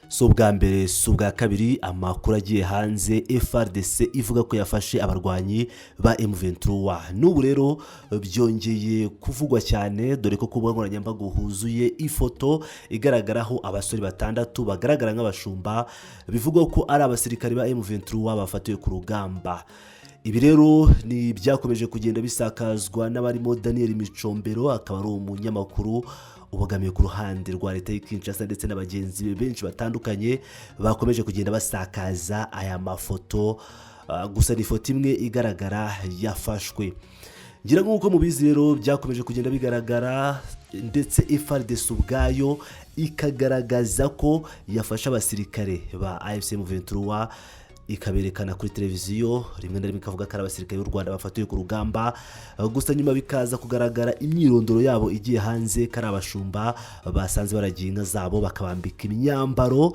So bwa mbere so bwa kabiri amakuru agiye hanze Fardc ivuga ko yafashe abarwanyi ba M23 n'ubu rero byongeye kuvugwa cyane dore ko kuba nkoranyambaga huzuye ifoto igaragaraho abasore batandatu bagaragara nk'abashumba bivugwa ko ari abasirikare ba M23 bafatiwe ku rugamba. Ibi rero ni byakomeje kugenda bisakazwa n'abarimo Daniel Micombero akaba ari umunyamakuru ubogamiye ku ruhande rwa leta y'Kinshasa ndetse n'abagenzi benshi batandukanye bakomeje kugenda basakaza aya mafoto gusa ni ifoto imwe igaragara yafashwe. Ngira nk'uko mubizi rero byakomeje kugenda bigaragara ndetse Fardc ubwayo ikagaragaza ko yafasha abasirikare ba AFC M23 ikaberekana kuri televiziyo rimwe na rimwe ikavuga ko ari abasirikare b'u Rwanda bafatiwe ku rugamba gusa nyuma bikaza kugaragara imyirondoro yabo igiye hanze kari abashumba basanze baragiye inka zabo bakabambika imyambaro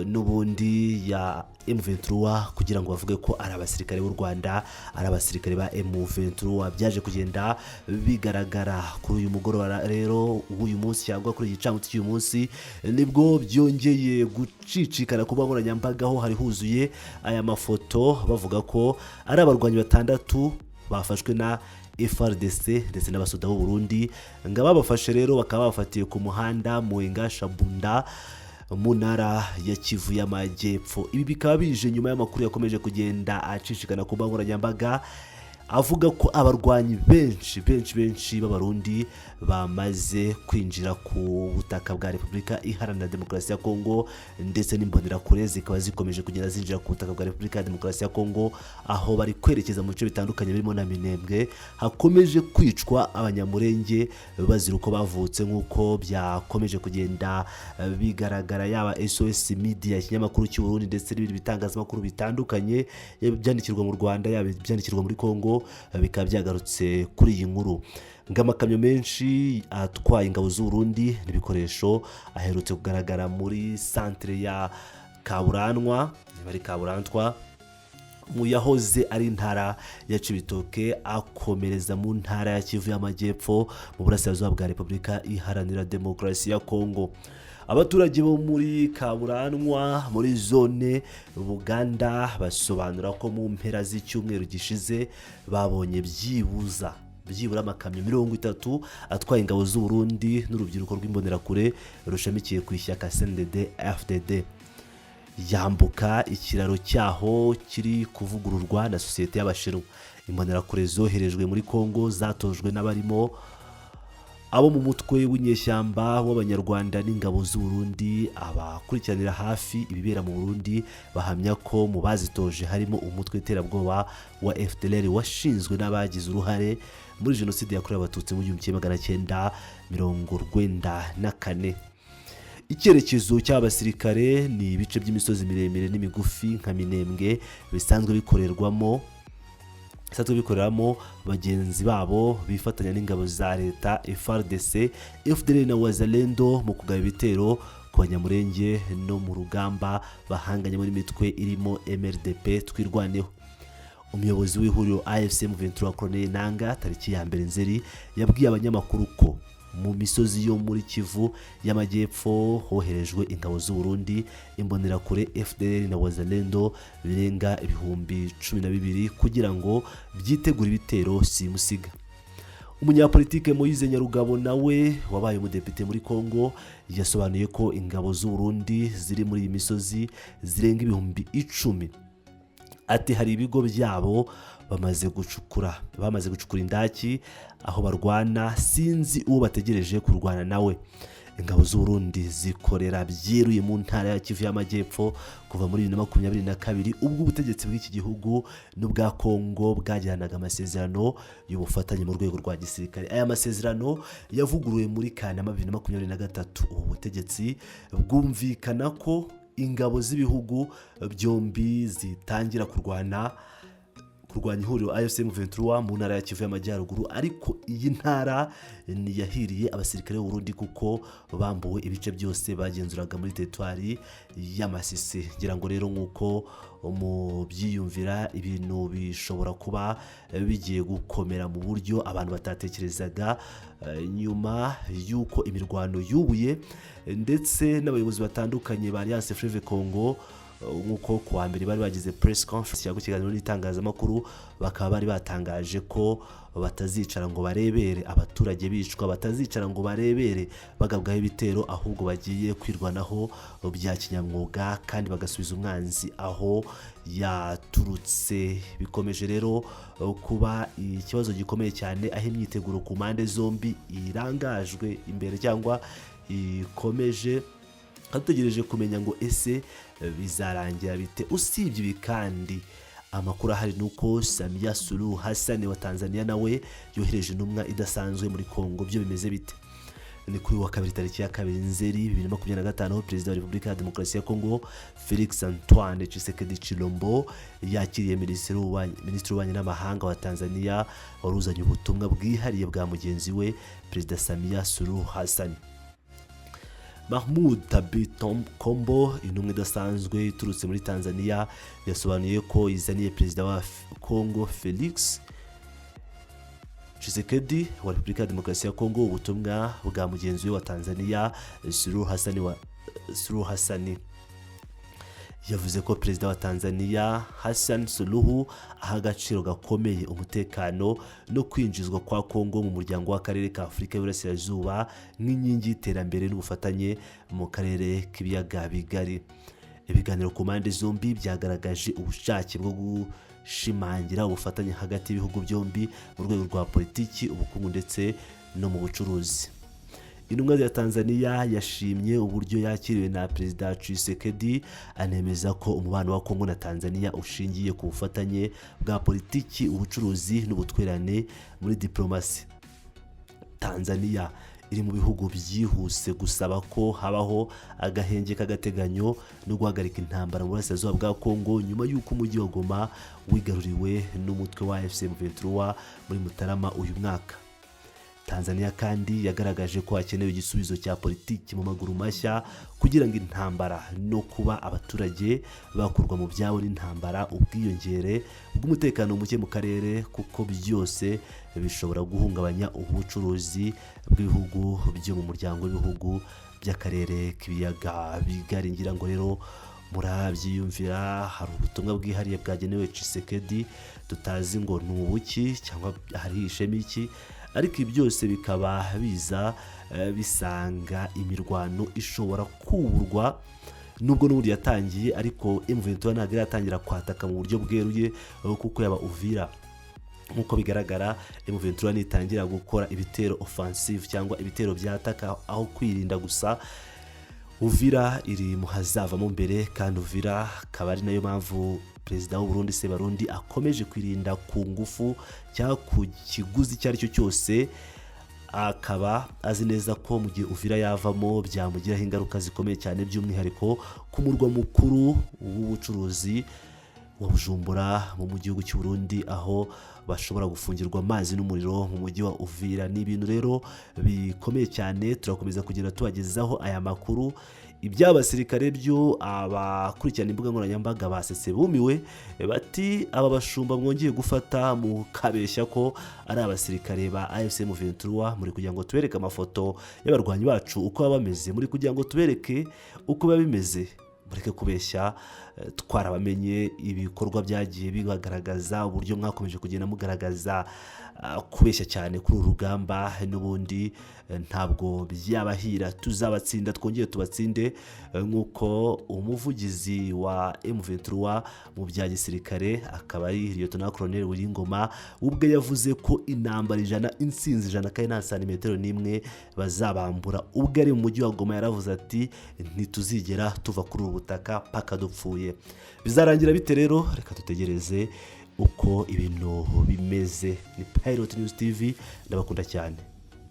n'ubundi ya M23 kugira ngo bavuge ko ari abasirikare b'u Rwanda ari abasirikare ba M23 byaje kugenda bigaragara kuri uyu mugoroba rero uyu munsi cyangwa kuri igicamunsi cy'uyu munsi nibwo byongeye gucicikana kuba nkoranyambaga ho hari huzuye aya mafoto bavuga ko ari abarwanyi batandatu bafashwe na Fardc ndetse n'abasoda b'u Burundi nga babafashe rero bakaba bafatiye ku muhanda Muenga Shabunda mu ntara ya Kivu y'Amajyepfo. Ibi bikaba bije nyuma y'amakuru yakomeje kugenda acicikana ku nkoranyambaga avuga ko abarwanyi benshi b'Abarundi bamaze kwinjira ku butaka bwa Repubulika Iharanira Demokarasi ya Kongo ndetse n'imbonerakure zikaba zikomeje kugenda zinjira ku butaka bwa Repubulika ya Demokarasi ya Kongo aho bari kwerekeza mu bice bitandukanye birimo na Minembwe hakomeje kwicwa abanyamurenge bazira uko bavutse nk'uko byakomeje kugenda bigaragara yaba SOS Media ikinyamakuru cy'u Burundi ndetse n'ibindi bitangazamakuru bitandukanye byandikirwa mu Rwanda yaba byandikirwa muri Kongo bikaba byagarutse kuri iyi nkuru ngamakamyo menshi atwaye ingabo z'u Burundi n'ibikoresho aherutse kugaragara muri centre ya Kaburanwa bari Kaburantwa mu yahoze ari intara ya Cibitoke akomereza mu ntara ya Kivu y'Amajyepfo mu burasirazuba bwa Repubulika Iharanira Demokarasi ya Kongo. Abaturage bo muri Kaburanwa muri zone Buganda basobanura ko mu mpera z'icyumweru gishize babonye byibura amakamyo 30 atwaye ingabo z'u Burundi n'urubyiruko rw'imbonerakure rushamikiye ku ishyaka CNDD FDD yambuka ikiraro cyaho kiri kuvugururwa na sosiyete y'Abashinwa. Imbonerakure zoherejwe muri Kongo zatojwe n'abarimo abo mu mutwe w'inyeshyamba w'Abanyarwanda n'ingabo z'u Burundi. Abakurikiranira hafi ibibera mu Burundi bahamya ko mu bazitoje harimo umutwe w'iterabwoba wa FDLR washinzwe n'abagize uruhare muri jenoside yakorewe abatutsi mu 1994. Icyerekezo cy'abasirikare ni ibice by'imisozi miremire n'imigufi nka Minembwe bisanzwe bikoreramo bagenzi babo bifatanya n'ingabo za leta Fardc, FDL na Wazalendo mu kugaba ibitero ku banyamurenge no mu rugamba bahanganye muri mitwe irimo MRDP twirwaneho. Umuyobozi w'ihuriro AFC M23 Colonel Nanga tariki ya 2 Nzeri yabwiye abanyamakuru ko mu misozi yo muri Kivu y'Amajyepfo hoherejwe ingabo z'u Burundi, imbonerakure FDL na Wazalendo birenga 12,000 kugira ngo byitegure ibitero simusiga. Umunyapolitike Moise Nyarugabo nawe wabaye umudepite muri Kongo yasobanuye ko ingabo z'u Burundi ziri muri iyi misozi zirenga 10,000. Ati hari ibigo byabo bamaze gucukura indaki aho barwana sinzi uwo bategereje kurwana nawe. Ingabo z'u Burundi zikorera byeruye mu ntara ya Kivu y'Amajyepfo kuva muri 2022 ubwo ubutegetsi bw'iki gihugu n'ubwa Kongo bwagiranaga amasezerano y'ubufatanye mu rwego rwa gisirikare. Aya masezerano yavuguruwe muri Kanama 2023. Ubu butegetsi bwumvikana ko ingabo z'ibihugu byombi zitangira kurwana kurwanya ihuriro AFC M23 mu ntara ya Kivu y'Amajyaruguru, ariko iyi ntara ntiyahiriye abasirikare b'u Burundi kuko bambuwe ibice byose bagenzuraga muri teritwari y'Amasisi. Ngira ngo rero nk'uko mu byiyumvira ibintu bishobora kuba bigiye gukomera mu buryo abantu batatekerezaga nyuma y'uko imirwano yubuye, ndetse n'abayobozi batandukanye ba Alliance Fleuve Congo nk'uko kuwa mbere bari bagize press conference cyangwa ikiganiro n'itangazamakuru, bakaba bari batangaje ko batazicara ngo barebere abaturage bicwa, batazicara ngo barebere bagabwaho ibitero, ahubwo bagiye kwirwanaho bya kinyamwuga kandi bagasubiza umwanzi aho yaturutse. Bikomeje rero kuba ikibazo gikomeye cyane, aho imyiteguro ku mpande zombi irangajwe imbere cyangwa ikomeje, dutegereje kumenya ngo ese bizarangira bite. Usibye ibi kandi amakuru ahari nuko Samia Suluhu Hassan wa Tanzania nawe yohereje intumwa idasanzwe muri Kongo. Byo bimeze bite? Ni kuri wa kabiri tariki ya 2 Nzeri 2025 Perezida wa Repubulika ya Demokarasi ya Kongo Felix Antoine Tshisekedi Chilombo yakiriye Minisitiri w'Ububanyi n'Amahanga wa Tanzania waruzanye ubutumwa bwihariye bwa mugenzi we Perezida Samia Suluhu Hassan. Mahmoud Tabitom Kombo, intumwa idasanzwe iturutse muri Tanzania, yasobanuye ko izaniye Perezida wa Kongo Felix Tshisekedi wa Repubulika ya Demokarasi ya Kongo ubutumwa bwa mugenzi we wa Tanzania Suluhu Hassan. Yavuze ko Perezida wa Tanzania Hassan Suluhu aha agaciro gakomeye umutekano no kwinjizwa kwa Kongo mu muryango w'akarere ka Afurika y'Uburasirazuba nk'inkingi y'iterambere n'ubufatanye mu karere k'ibiyaga bigari. Ibiganiro ku mpande zombi byagaragaje ubushake bwo gushimangira ubufatanye hagati y'ibihugu byombi mu rwego rwa politiki, ubukungu ndetse no mu bucuruzi. Intumwa ya Tanzania yashimye uburyo yakiriwe na Perezida Tshisekedi, anemeza ko umubano wa Kongo na Tanzania ushingiye ku bufatanye bwa politiki, ubucuruzi n'ubutwererane muri diplomasi. Tanzania iri mu bihugu byihuse gusaba ko habaho agahenge k'agateganyo no guhagarika intambara mu burasirazuba bwa Kongo nyuma y'uko umujyi wa Goma wigaruriwe n'umutwe wa AFC M23 muri Mutarama uyu mwaka. Tanzania kandi yagaragaje ko hakenewe igisubizo cya politiki mu maguru mashya kugira ngo intambara no kuba abaturage bakurwa mu byabo n'intambara, ubwiyongere bw'umutekano muke mu karere, kuko byose bishobora guhungabanya ubucuruzi bw'ibihugu byo mu muryango w'ibihugu by'akarere k'ibiyaga bigari. Ngira ngo rero murabyiyumvira, hari ubutumwa bwihariye bwagenewe Tshisekedi tutazi ngo ni ubuki cyangwa hari ishema iki, ariko byose bikaba biza bisanga imirwano ishobora kuburwa nubwo n'ubundi yatangiye, ariko M23 ntabwo iratangira kwataka mu buryo bweruye kuko yaba Uvira. Nkuko bigaragara M23 nitangira gukora ibitero offensive cyangwa ibitero byataka aho kwirinda gusa, Uvira iri mu hazavamo mbere, kandi Uvira akaba ari nayo mpamvu Perezida w'u Burundi Sebarundi akomeje kwirinda ku ngufu cyangwa ku kiguzi icyo ari cyo cyose, akaba azi neza ko mu gihe Uvira yavamo byamugiraho ingaruka zikomeye cyane, by'umwihariko ku murwa mukuru w'ubucuruzi wa Bujumbura mu gihugu cy'u Burundi, aho bashobora gufungirwa amazi n'umuriro mu mujyi wa Uvira. Ni ibintu rero bikomeye cyane, turakomeza kugenda tubagezaho aya makuru. Iby'abasirikare byo abakurikirana imbuga nkoranyambaga basetse bumiwe, bati aba bashumba mwongeye gufata mu kabeshya ko ari abasirikare ba AFC M23, muri kugira ngo tubereke amafoto y'abarwanyi bacu uko baba bameze, muri kugira ngo tubereke uko biba bimeze. Mureke kubeshya, twarabamenye ibikorwa byagiye bibagaragaza uburyo mwakomeje kugenda mugaragaza kubeshya cyane kuri Rugamba, n'ubundi ntabwo byabahira. Tuzabatsinda, twongeye tubatsinde, nk'uko umuvugizi wa M23 mu bya gisirikare akaba ari Lieutenant Colonel Wilingoma ubwe yavuze ko intambara insinzi 100 kandi nta santimetero n'imwe bazabambura. Ubwo ari mu mujyi wa Goma yaravuze ati ntituzigera tuva kuri ubu butaka paka dupfuye. Bizarangira bite rero? Reka dutegereze uko ibintu bimeze. Ni Pilot News TV, ndabakunda cyane.